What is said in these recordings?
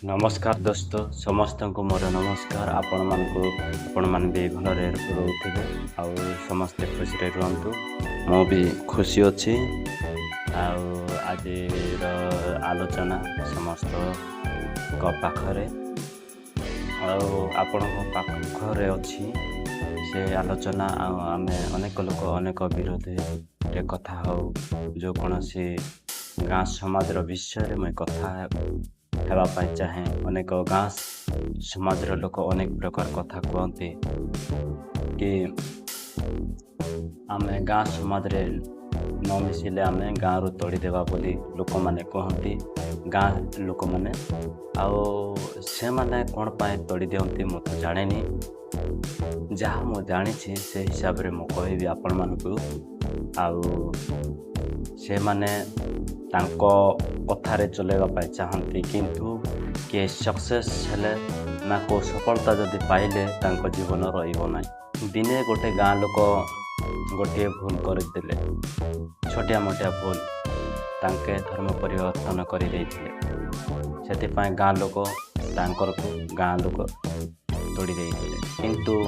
नमस्कार दोस्तों समस्त को मोर नमस्कार आपण मान भी भलरे रोथे आउ समस्ते खुशी रुहतु मु भी खुशी अच्छी आज आलोचना समस्त पाखरे आपण पाखरे अच्छी से आलोचना आम अनेक लोक अनेक विरोधी कथा हो जो कौन सी गाँ समाज विषय में कथा हेबाई चाहे अनेक गाँ समाज लोक अनेक प्रकार कथा कहते कि आम गाँ समाज रे न मिसिले आम गाँ रु तोड़ी देवा बोली लोक माने कहती गाँ लोक माने से माने कौन पाए तोड़ी दियंती मु तो जाने जहाँ मु जानी से हिसाब रे मु कहबी आपण मानकु से माने तांको कथारे चलेगा पाई चाहती किंतु किए सक्सेस हेले ना को सफलता जदि पाइले तांको जीवन रहिबो नाही। दिने गोटे गाँ लोक गोटे भूल करदेले छोटिया मोटिया भूल तांके धर्म परिवर्तन कर देथिले से गाँ लोक तांकर गाँ लोक तोड़ी देथिले किंतु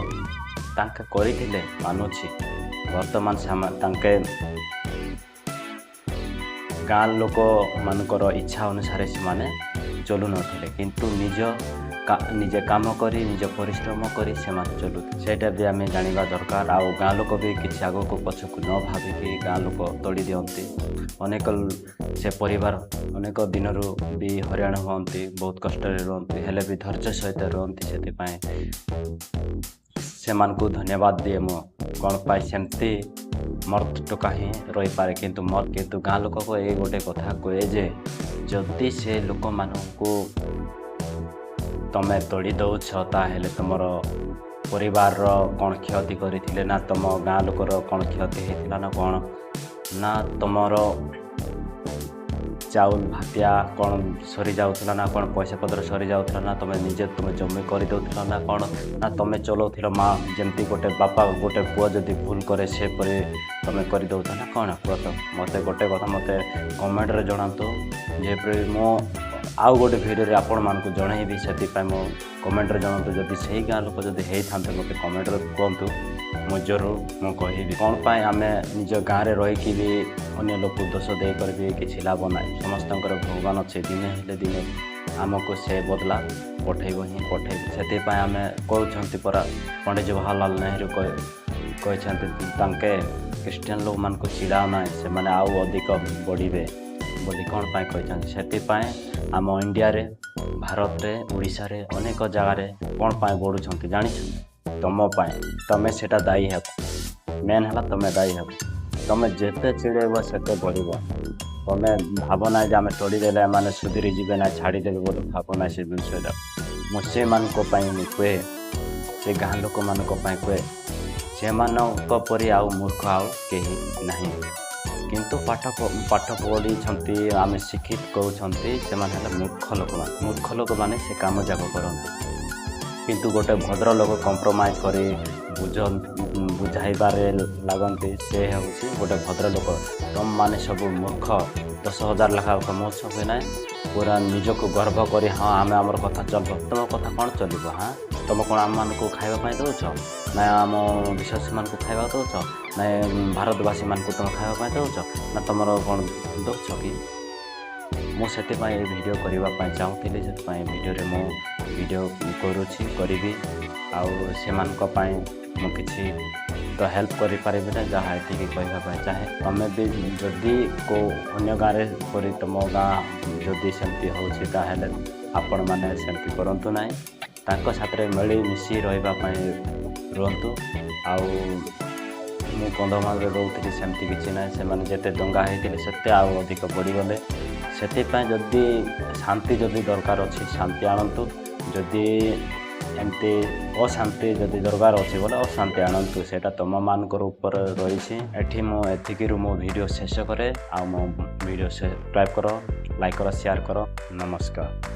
तांके करिथिले मानुछि वर्तमान से तांके गाँ लोक मानकर इच्छा अनुसार से माने चलु नथिले किंतु निजे काम करी निज परिश्रम करी से चलु सेटा भी आम जानिबा दरकार। आ गाँ लोक भी किसी आग को पछकु न भाविकी गाँ लोक तोड़ी दियंती अनेक से परिवार अनेक दिन भी हरियाण हुअंती बहुत कष्ट रुहंती हेले भी धैर्य सहित रुहंती से मानकु धन्यवाद दिए मो कौन पाई सेमती मर्द टोका ही रही पारे किंतु गाँ लोक को ये गोटे कथा कहे जे जदि से लोक मानकु तमें तोड़ी दौछ ताहेले तुमर परिवार कौन क्षति करथिले ना तुम गाँ लोकर कौन क्षति होता ना कौन ना तुमर चाउल भातिया कौन सरी जाऊला ना कौन पैसा पत्र सरी जाऊला ना तुम निजे तुम जमी कर दौला ना कौन ना तुम चलाउल माँ जमती गोटे बापा गोटे पुआ जदि भूल करे से परे तुम कर दौच ना कौन कह तो मत गोटे कथा मत कमेंट रे जनातु जेपरि मो आउ गोटे भिडियो आपण मानकु जनइबी से मो कमेंट रे जनातु जदि सही गाँ लोक जदि होइथांते मते कमेंट रे कहतु मु जरूर मु कहबी कौन पाए आम निज गाँव में रहीकि भी अन्य लोक दोष देकर भी किसी लाभ ना समस्त भगवान अच्छे दिने हेले दिने आमको से बदला पठेब ही पठेब से आम कहते परा पंडित जवाहरलाल नेहरू कहते क्रिश्चियन लोक मान को चिड़ा ना से मैंने आउ अधिक बढ़े बोली कौन पाए कहते से आम इंडिया रे भारत रे उड़ीसा रे अनेक जगार कौन पाए बढ़ुंट जानी तुम तमें सेटा दायी है मेन है तुम्हें दायी है तुम्हें जिते चिड़ेब से बढ़ तुम्हें भावना जे आम तोड़देले मैंने सुधीरी जीवे ना छाड़देवे बोल भावना से जिनसा मुझे मान कहे से गाँ लोक मान कहे से परी आउ मूर्ख आउ कहीं नहीं किंतु पाठ पढ़ी आम शिक्षित कहते से मूर्ख लोक मैंने से काम जाक करते किंतु गोटे भद्र लोक कंप्रोमाइज कर बुझाइबारे लगती से हूँ गोटे भद्र लोक तुम माने सब मूर्ख 10,000 लाख कमोत्सव हुए ना पूरा निजक गर्व कर हाँ आम आमर कथा चल तुम कथा कौन चलो हाँ तुम कौन आम मान को खावाई दौच ना आम विश्वासी मान को खावा दौच ना भारतवासी मान को तुम खावाई दौच ना तुम कौन दौच कि मुझे वीडियो करने चाहूँगी से वीडियो मु वीडियो करी मु किसी तो हेल्प करें ना जहाँ ये कहवाई चाहे तुम्हें भी जदि को अन्य गाँव पर तुम गाँ जदि सेमती होले आपण मैंने सेमती करूँ ना साथ मिली मिसी रही रुहतु मु कंधमाल रोथी सेमती किसी ना से जिते दंगा होते से आउ अधिक बढ़ीगले से जदि शांति जदि दरकार अच्छी शांति आणतु जदि एमती अशांति जदि दरकार अच्छी बोले अशांति आणतु सेटा तुम मानकर ऊपर रही एठी मो एतिकी मो वीडियो शेष करे आ मो वीडियो सब्सक्राइब करो लाइक करो शेयर करो नमस्कार।